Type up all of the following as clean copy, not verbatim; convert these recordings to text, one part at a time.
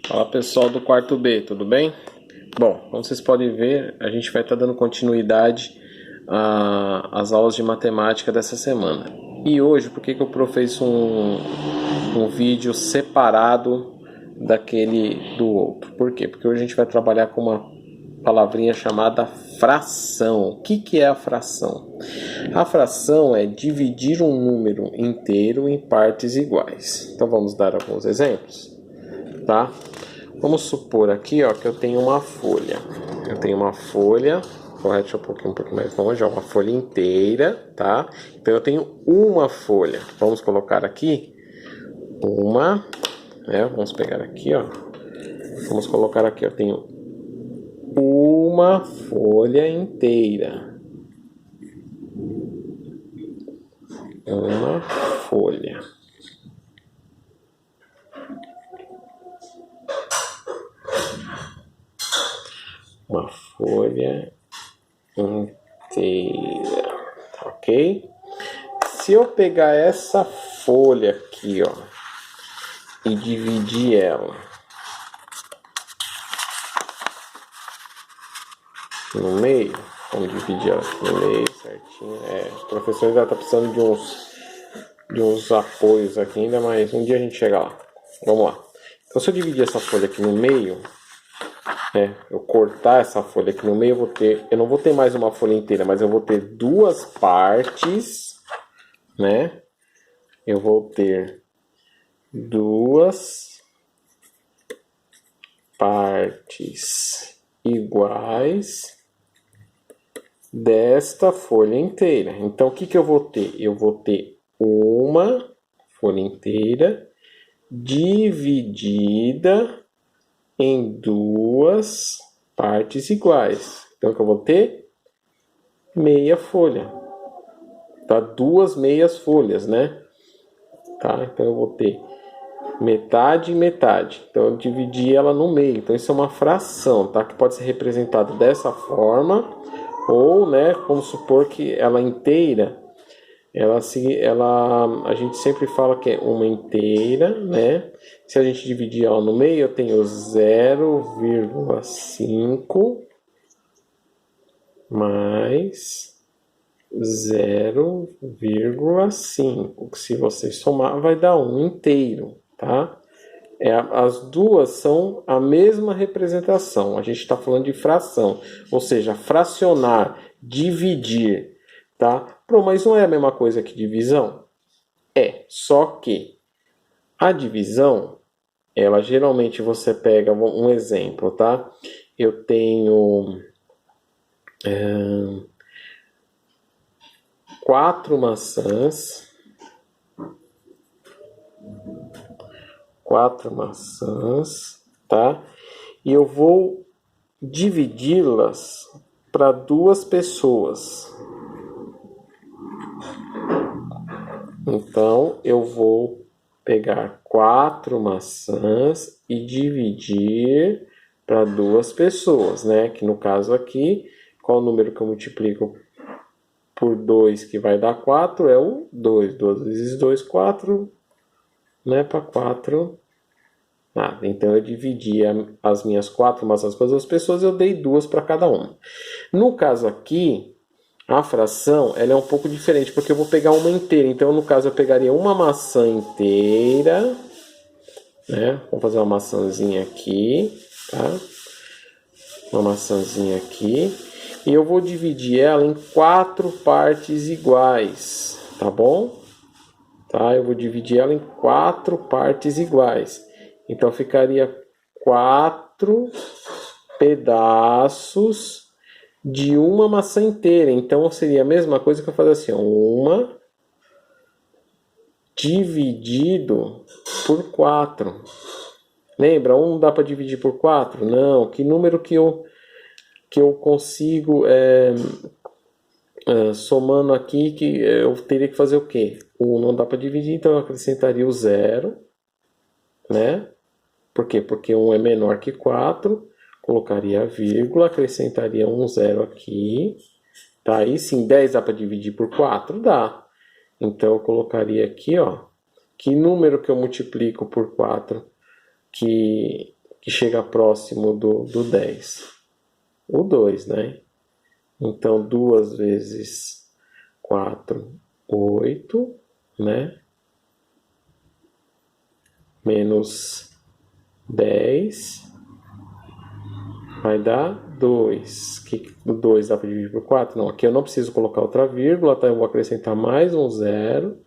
Fala pessoal do quarto B, tudo bem? Bom, como vocês podem ver, a gente vai estar dando continuidade às aulas de matemática dessa semana. E hoje, por que eu fiz um vídeo separado daquele do outro? Por quê? Porque hoje a gente vai trabalhar com uma palavrinha chamada fração. O que é a fração? A fração é dividir um número inteiro em partes iguais. Então vamos dar alguns exemplos, tá? Vamos supor aqui, ó, que eu tenho uma folha. Eu tenho uma folha, correte um pouquinho mais longe, ó, uma folha inteira, tá? Então eu tenho uma folha. Vamos colocar aqui uma, né? Vamos pegar aqui, ó. Vamos colocar aqui, eu tenho uma folha inteira. Uma folha. Uma folha inteira, ok? Se eu pegar essa folha aqui, ó, e dividir ela no meio, vamos dividir ela aqui no meio, certinho. O professor ainda tá precisando de uns apoios aqui ainda, mas um dia a gente chega lá. Vamos lá. Então, se eu dividir essa folha aqui no meio, eu cortar essa folha aqui no meio, eu não vou ter mais uma folha inteira, mas eu vou ter duas partes, né? Eu vou ter duas partes iguais desta folha inteira. Então, o que eu vou ter? Eu vou ter uma folha inteira dividida em duas partes iguais. Então, o que eu vou ter? Meia folha. Tá? Duas meias folhas, né? Tá? Então, eu vou ter metade e metade. Então, eu dividi ela no meio. Então, isso é uma fração, tá? Que pode ser representado dessa forma. Ou, né, vamos supor que ela inteira, a gente sempre fala que é uma inteira, né? Se a gente dividir ela no meio, eu tenho 0,5 mais 0,5. Que se você somar, vai dar 1 inteiro, tá? As duas são a mesma representação. A gente está falando de fração, ou seja, fracionar, dividir, tá? Mas não é a mesma coisa que divisão? Só que a divisão, ela geralmente você pega um exemplo, tá? Eu tenho 4 maçãs. 4 maçãs, tá? E eu vou dividi-las para duas pessoas. Então, eu vou pegar 4 maçãs e dividir para duas pessoas, né? Que no caso aqui, qual o número que eu multiplico por 2 que vai dar 4? É o 2. 2 vezes 2, 4, né? Para 4. Então eu dividi as minhas 4 maçãs para 2 pessoas, eu dei 2 para cada uma. No caso aqui, a fração ela é um pouco diferente, porque eu vou pegar uma inteira. Então, no caso, eu pegaria uma maçã inteira, né? Vamos fazer uma maçãzinha aqui, tá? Uma maçãzinha aqui. E eu vou dividir ela em 4 partes iguais, tá bom? Tá? Eu vou dividir ela em 4 partes iguais. Então, ficaria 4 pedaços de uma maçã inteira. Então, seria a mesma coisa que eu fazer assim, ó, uma dividido por 4. Lembra? 1 dá para dividir por 4? Não. Que número que eu consigo somando aqui, que eu teria que fazer o quê? 1 não dá para dividir, então eu acrescentaria o 0, né? Por quê? Porque 1 é menor que 4, colocaria a vírgula, acrescentaria um 0 aqui, tá? Aí sim, 10 dá para dividir por 4? Dá. Então eu colocaria aqui, ó, que número que eu multiplico por 4, que que chega próximo do 10? O 2, né? Então, 2 vezes 4, 8, né? Menos 10 vai dar 2. O 2 dá para dividir por 4? Não, aqui eu não preciso colocar outra vírgula, tá? Eu vou acrescentar mais um zero.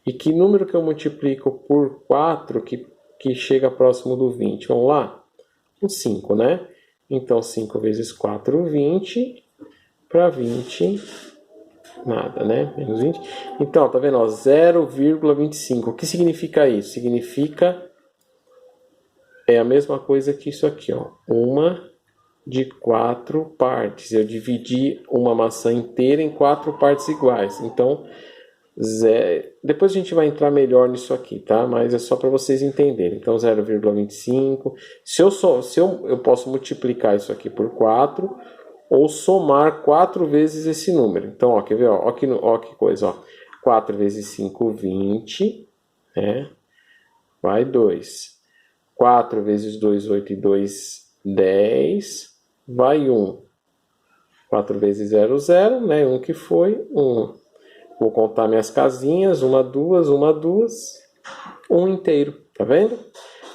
E que número que eu multiplico por 4 que chega próximo do 20? Vamos lá? O 5, né? Então, 5 vezes 4, 20. Para 20, nada, né? Menos 20. Então, tá vendo? 0,25. O que significa isso? Significa... É a mesma coisa que isso aqui, ó. Uma de 4 partes. Eu dividi uma maçã inteira em 4 partes iguais. Então, depois a gente vai entrar melhor nisso aqui, tá? Mas é só para vocês entenderem. Então, 0,25. Eu posso multiplicar isso aqui por 4 ou somar 4 vezes esse número. Então, ó, quer ver? Ó que coisa, ó. 4 vezes 5, 20. Né? Vai 2. 4 vezes 2, 8 e 2, 10. Vai 1. 4 vezes 0, 0, né? 1 que foi, 1. Vou contar minhas casinhas, 1, 2, 1, 2, 1 inteiro, tá vendo?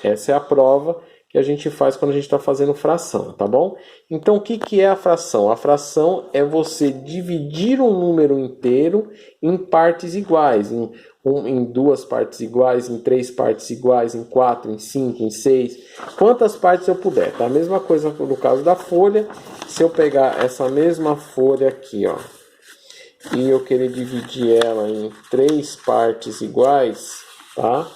Essa é a prova que a gente faz quando a gente está fazendo fração, tá bom? Então, o que é a fração? A fração é você dividir um número inteiro em partes iguais, em 2 partes iguais, em 3 partes iguais, em 4, em 5, em 6, quantas partes eu puder, tá? A mesma coisa no caso da folha, se eu pegar essa mesma folha aqui, ó, e eu querer dividir ela em 3 partes iguais, tá?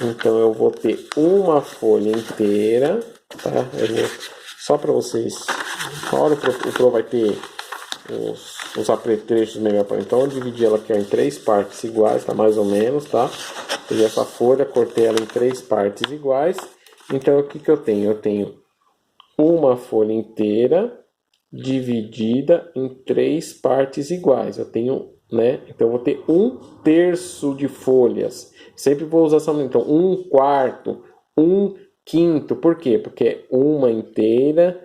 Então eu vou ter uma folha inteira, tá? Só para vocês, na hora o Pro vai ter os apetrechos melhor. Então eu dividi ela aqui em 3 partes iguais, tá? Mais ou menos, tá? Peguei essa folha, cortei ela em 3 partes iguais. Então o que eu tenho? Eu tenho uma folha inteira dividida em 3 partes iguais. Eu tenho, né? Então eu vou ter 1/3 de folhas. Sempre vou usar essa, então 1/4, 1/5. Por quê? Porque é uma inteira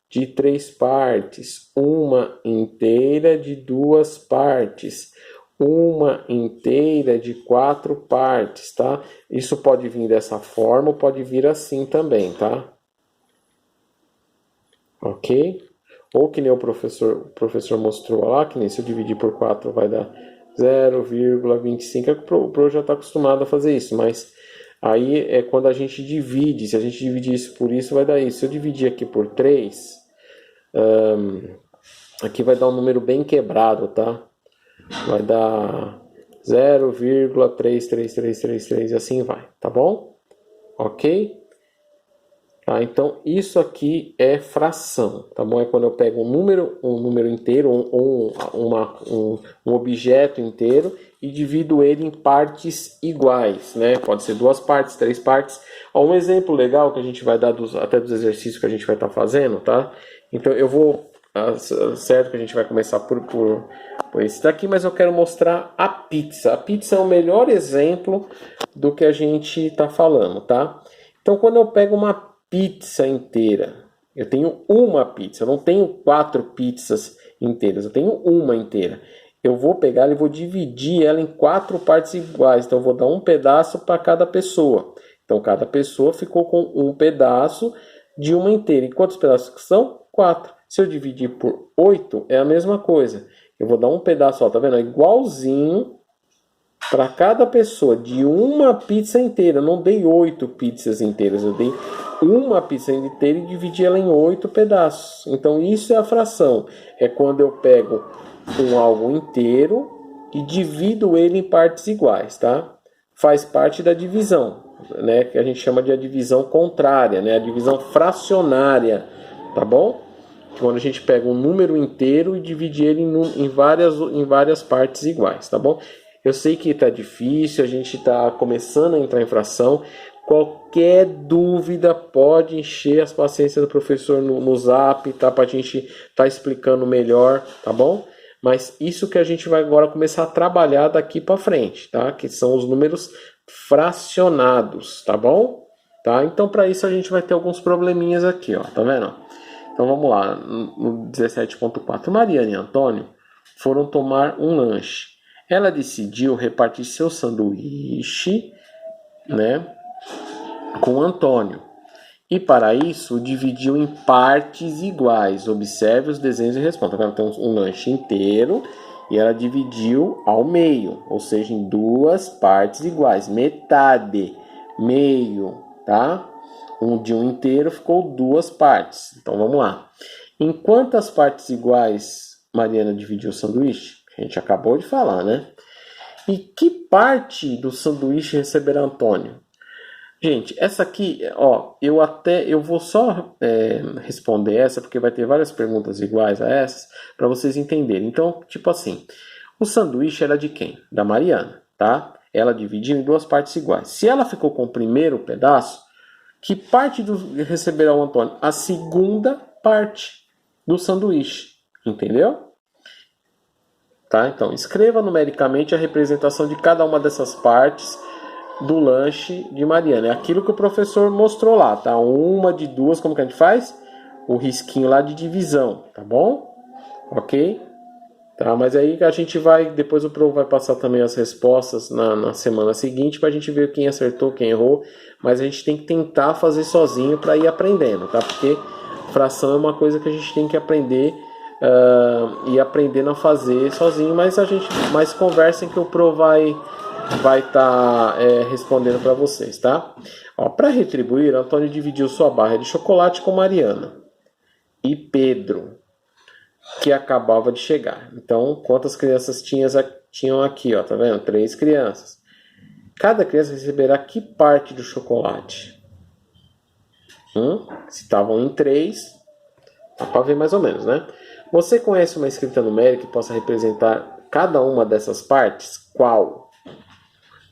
de 3 partes, uma inteira de 2 partes, uma inteira de 4 partes, tá? Isso pode vir dessa forma ou pode vir assim também, tá? Ok? Ou que nem o professor mostrou lá, que nem se eu dividir por 4 vai dar 0,25. O Pro já está acostumado a fazer isso, mas aí é quando a gente divide. Se a gente dividir isso por isso, vai dar isso. Se eu dividir aqui por 3, aqui vai dar um número bem quebrado, tá? Vai dar 0,33333 e assim vai, tá bom? Ok? Tá, então, isso aqui é fração, tá bom? É quando eu pego um número inteiro, um objeto inteiro e divido ele em partes iguais, né? Pode ser 2 partes, 3 partes. Ó, um exemplo legal que a gente vai dar até dos exercícios que a gente vai estar fazendo, tá? Então, eu vou... certo que a gente vai começar por esse daqui, mas eu quero mostrar a pizza. A pizza é o melhor exemplo do que a gente está falando, tá? Então, quando eu pego uma pizza inteira, eu tenho uma pizza, eu não tenho 4 pizzas inteiras, eu tenho uma inteira. Eu vou pegar e vou dividir ela em 4 partes iguais, então eu vou dar um pedaço para cada pessoa. Então cada pessoa ficou com um pedaço de uma inteira. E quantos pedaços são? 4. Se eu dividir por 8, é a mesma coisa. Eu vou dar um pedaço, ó, tá vendo? É igualzinho para cada pessoa de uma pizza inteira. Eu não dei 8 pizzas inteiras, eu dei uma pizza inteira e dividi ela em 8 pedaços. Então isso é a fração. É quando eu pego algo inteiro e divido ele em partes iguais, tá? Faz parte da divisão, né? Que a gente chama de a divisão contrária, né? A divisão fracionária, tá bom? Quando a gente pega um número inteiro e divide ele em várias partes iguais, tá bom? Eu sei que tá difícil, a gente tá começando a entrar em fração. Qualquer dúvida pode encher as paciências do professor no Zap, tá? Pra gente tá explicando melhor, tá bom? Mas isso que a gente vai agora começar a trabalhar daqui para frente, tá? Que são os números fracionados, tá bom? tá? Então, para isso, a gente vai ter alguns probleminhas aqui, ó, tá vendo? Então, vamos lá, no 17.4. Mariana e Antônio foram tomar um lanche. Ela decidiu repartir seu sanduíche, né, com Antônio. E para isso, o dividiu em partes iguais. Observe os desenhos e responda. Então, um lanche inteiro e ela dividiu ao meio, ou seja, em duas partes iguais. Metade, meio, tá? De um inteiro ficou duas partes. Então, vamos lá. Em quantas partes iguais Mariana dividiu o sanduíche? A gente acabou de falar, né? E que parte do sanduíche receberá Antônio? Gente, essa aqui, ó, eu vou só responder essa, porque vai ter várias perguntas iguais a essas, para vocês entenderem. Então, tipo assim, o sanduíche era de quem? Da Mariana, tá? Ela dividiu em duas partes iguais. Se ela ficou com o primeiro pedaço, que parte receberá o Antônio? A segunda parte do sanduíche, entendeu? Tá? Então, escreva numericamente a representação de cada uma dessas partes do lanche de Mariana. É aquilo que o professor mostrou lá, tá? Uma de duas, como que a gente faz? O risquinho lá de divisão, tá bom? Ok? Tá? Mas aí a gente vai, depois o prof vai passar também as respostas na semana seguinte para a gente ver quem acertou, quem errou. Mas a gente tem que tentar fazer sozinho para ir aprendendo, tá? Porque fração é uma coisa que a gente tem que aprender e aprendendo a fazer sozinho. Mas conversem que o prof vai estar respondendo para vocês, tá? Para retribuir, Antônio dividiu sua barra de chocolate com Mariana e Pedro, que acabava de chegar. Então, quantas crianças tinham aqui, ó, tá vendo? 3 crianças. Cada criança receberá que parte do chocolate? Se estavam em 3, dá para ver mais ou menos, né? Você conhece uma escrita numérica que possa representar cada uma dessas partes? Qual?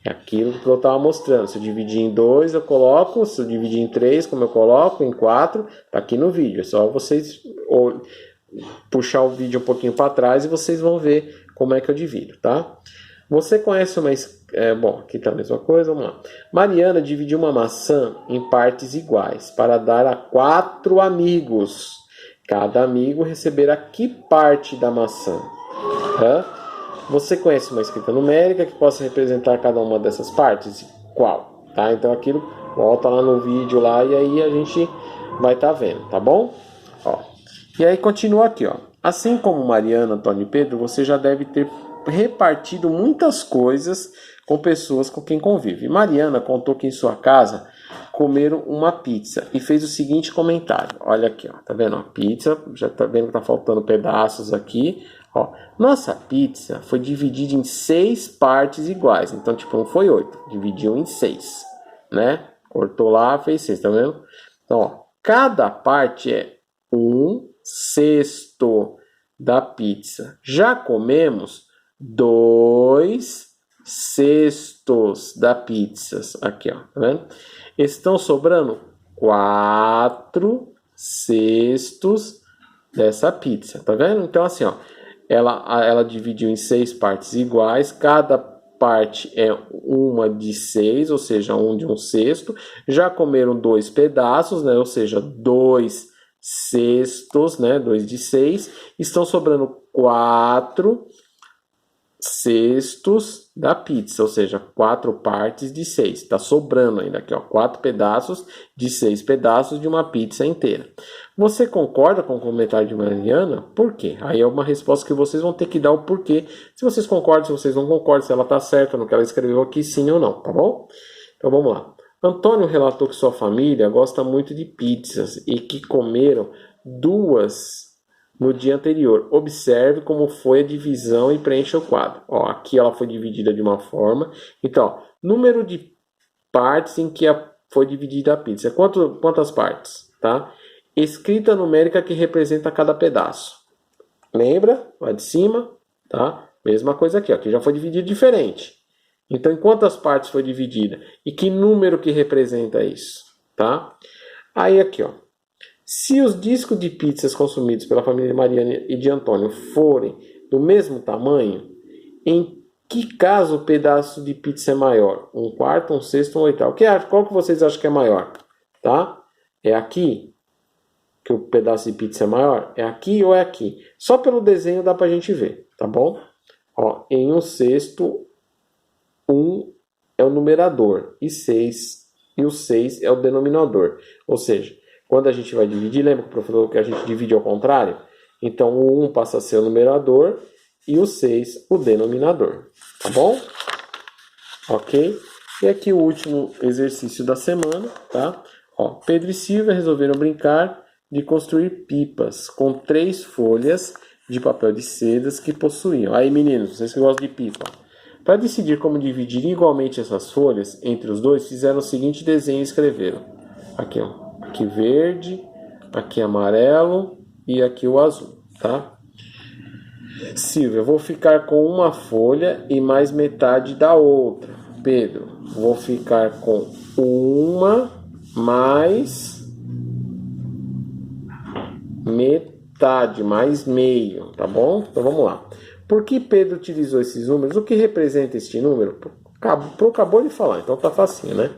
É aquilo que eu estava mostrando. Se eu dividir em 2, eu coloco. Se eu dividir em 3, como eu coloco? Em 4, tá aqui no vídeo. É só vocês puxar o vídeo um pouquinho para trás e vocês vão ver como é que eu divido, tá? Você conhece uma... bom, aqui tá a mesma coisa, vamos lá. Mariana dividiu uma maçã em partes iguais para dar a 4 amigos. Cada amigo receberá que parte da maçã? Você conhece uma escrita numérica que possa representar cada uma dessas partes? Qual? Tá? Então aquilo volta lá no vídeo lá e aí a gente vai estar vendo, tá bom? Ó. E aí continua aqui, ó. Assim como Mariana, Antônio e Pedro, você já deve ter repartido muitas coisas com pessoas com quem convive. Mariana contou que em sua casa comeram uma pizza e fez o seguinte comentário. Olha aqui, ó, tá vendo? A pizza, já tá vendo que tá faltando pedaços aqui. Ó, nossa pizza foi dividida em 6 partes iguais. Então, tipo, não foi 8. Dividiu em 6, né? Cortou lá, fez 6, tá vendo? Então, ó, cada parte é 1/6 da pizza. Já comemos 2/6 da pizza. Aqui, ó, tá vendo? Estão sobrando 4/6 dessa pizza, tá vendo? Então, assim, ó, ela dividiu em 6 partes iguais, cada parte é 1/6, ou seja, 1/6. Já comeram 2 pedaços, né? Ou seja, 2/6, né? 2/6. Estão sobrando 4/6 da pizza, ou seja, 4 partes de 6. Está sobrando ainda aqui, ó, 4 pedaços de 6 pedaços de uma pizza inteira. Você concorda com o comentário de Mariana? Por quê? Aí é uma resposta que vocês vão ter que dar o porquê. Se vocês concordam, se vocês não concordam, se ela está certa no que ela escreveu aqui, sim ou não, tá bom? Então vamos lá. Antônio relatou que sua família gosta muito de pizzas e que comeram 2 no dia anterior. Observe como foi a divisão e preencha o quadro. Ó, aqui ela foi dividida de uma forma. Então, ó, número de partes em que foi dividida a pizza. Quantas partes? Tá? Escrita numérica que representa cada pedaço. Lembra? Lá de cima. Tá? Mesma coisa aqui. Ó, aqui já foi dividido diferente. Então, em quantas partes foi dividida? E que número que representa isso? Tá? Aí aqui, ó. Se os discos de pizzas consumidos pela família de Mariana e de Antônio forem do mesmo tamanho, em que caso o pedaço de pizza é maior? 1/4, 1/6, 1/8? Qual que vocês acham que é maior? tá? É aqui que o pedaço de pizza é maior? É aqui ou é aqui? Só pelo desenho dá pra gente ver, tá bom? Ó, em 1/6, 1 é o numerador e o 6 é o denominador. Ou seja, quando a gente vai dividir, lembra que o professor falou que a gente divide ao contrário? Então o 1 passa a ser o numerador e o 6 o denominador, tá bom? Ok? E aqui o último exercício da semana, tá? Ó, Pedro e Silvia resolveram brincar de construir pipas com 3 folhas de papel de sedas que possuíam. Aí, meninos, vocês que gostam de pipa. Para decidir como dividir igualmente essas folhas entre os dois, fizeram o seguinte desenho e escreveram. Aqui, ó. Aqui verde, aqui amarelo e aqui o azul, tá? Silvia, vou ficar com uma folha e mais metade da outra. Pedro, vou ficar com uma mais metade, mais meio, tá bom? Então vamos lá. Por que Pedro utilizou esses números? O que representa este número? Acabou de falar, então tá facinho, né?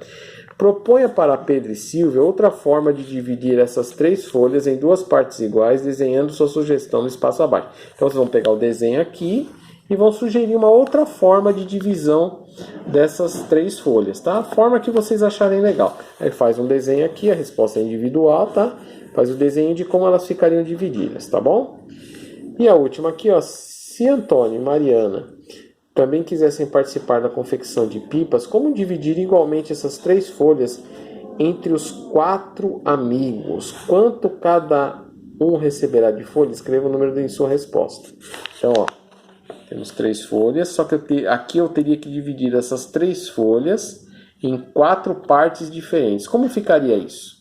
Proponha para Pedro e Silvia outra forma de dividir essas 3 folhas em 2 partes iguais, desenhando sua sugestão no espaço abaixo. Então vocês vão pegar o desenho aqui e vão sugerir uma outra forma de divisão dessas 3 folhas, tá? A forma que vocês acharem legal. Aí faz um desenho aqui, a resposta é individual, tá? Faz o desenho de como elas ficariam divididas, tá bom? E a última aqui, ó. Se Antônio e Mariana também quisessem participar da confecção de pipas, como dividir igualmente essas 3 folhas entre os 4 amigos? Quanto cada um receberá de folha? Escreva o número em sua resposta. Então, ó, temos 3 folhas, só que aqui eu teria que dividir essas 3 folhas em 4 partes diferentes. Como ficaria isso?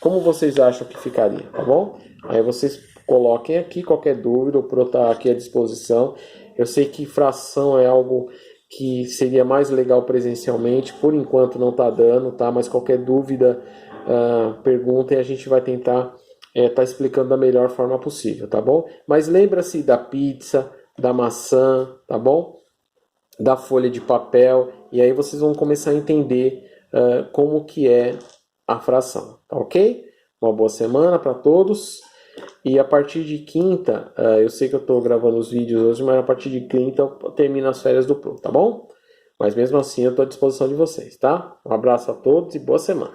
Como vocês acham que ficaria, tá bom? Aí vocês coloquem aqui qualquer dúvida, o Pro está aqui à disposição. Eu sei que fração é algo que seria mais legal presencialmente, por enquanto não está dando, tá? Mas qualquer dúvida, perguntem e a gente vai tentar tá explicando da melhor forma possível, tá bom? Mas lembra-se da pizza, da maçã, tá bom? Da folha de papel, e aí vocês vão começar a entender como que é a fração, tá ok? Uma boa semana para todos. E a partir de quinta, eu sei que eu estou gravando os vídeos hoje, mas a partir de quinta eu termino as férias do Pro, tá bom? Mas mesmo assim eu estou à disposição de vocês, tá? Um abraço a todos e boa semana.